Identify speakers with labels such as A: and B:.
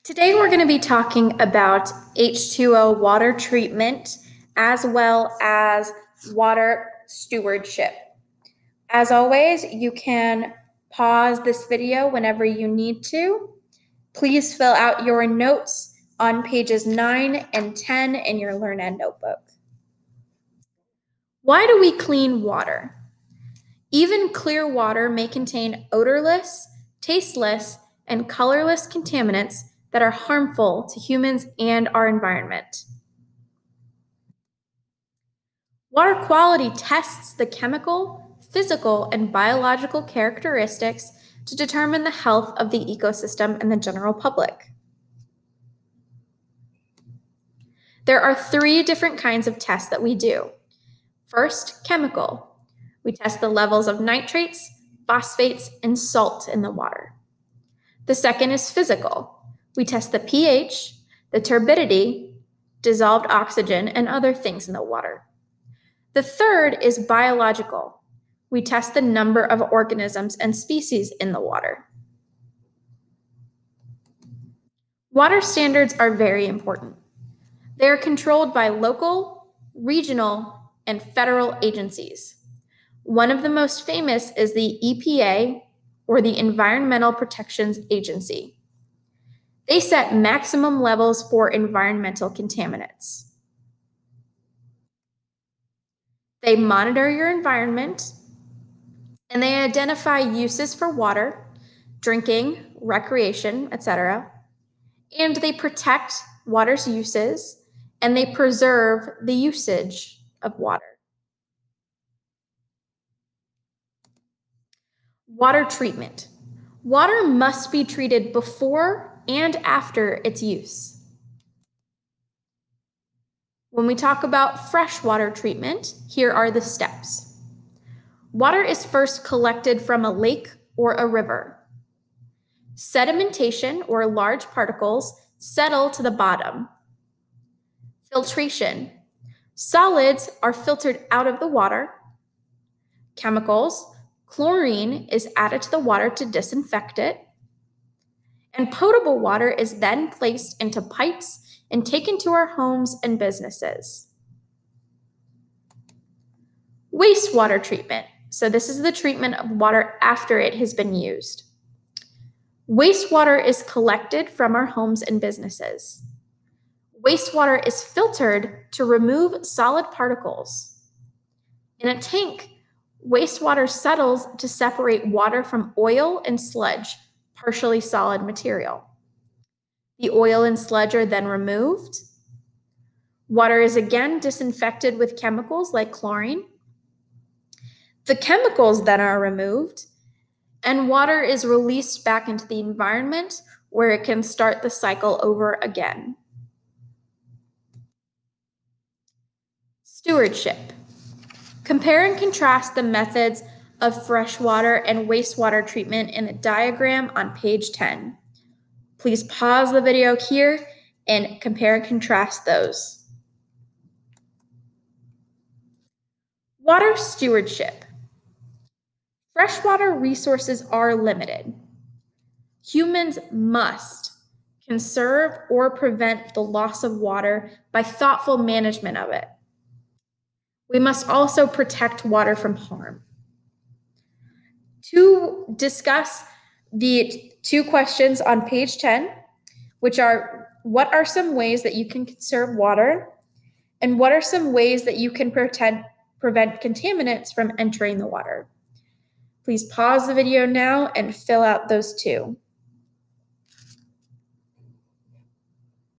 A: Today we're going to be talking about H2O water treatment as well as water stewardship. As always, you can pause this video whenever you need to. Please fill out your notes on pages 9 and 10 in your LearnEd notebook. Why do we clean water? Even clear water may contain odorless, tasteless, and colorless contaminants that are harmful to humans and our environment. Water quality tests the chemical, physical, and biological characteristics to determine the health of the ecosystem and the general public. There are 3 different kinds of tests that we do. First, chemical. We test the levels of nitrates, phosphates, and salt in the water. The second is physical. We test the pH, the turbidity, dissolved oxygen, and other things in the water. The third is biological. We test the number of organisms and species in the water. Water standards are very important. They are controlled by local, regional, and federal agencies. One of the most famous is the EPA, or the Environmental Protection Agency. They set maximum levels for environmental contaminants. They monitor your environment, and they identify uses for water, drinking, recreation, etc. And they protect water's uses, and they preserve the usage of water. Water treatment. Water must be treated before and after its use. When we talk about freshwater treatment, here are the steps. Water is first collected from a lake or a river. Sedimentation, or large particles, settle to the bottom. Filtration. Solids are filtered out of the water. Chemicals. Chlorine is added to the water to disinfect it. And potable water is then placed into pipes and taken to our homes and businesses. Wastewater treatment. So this is the treatment of water after it has been used. Wastewater is collected from our homes and businesses. Wastewater is filtered to remove solid particles. In a tank, wastewater settles to separate water from oil and sludge, partially solid material. The oil and sludge are then removed. Water is again disinfected with chemicals like chlorine. The chemicals then are removed, and water is released back into the environment where it can start the cycle over again. Stewardship. Compare and contrast the methods of freshwater and wastewater treatment in the diagram on page 10. Please pause the video here and compare and contrast those. Water stewardship. Freshwater resources are limited. Humans must conserve or prevent the loss of water by thoughtful management of it. We must also protect water from harm. To discuss the 2 questions on page 10, which are, what are some ways that you can conserve water? And what are some ways that you can prevent contaminants from entering the water? Please pause the video now and fill out those 2.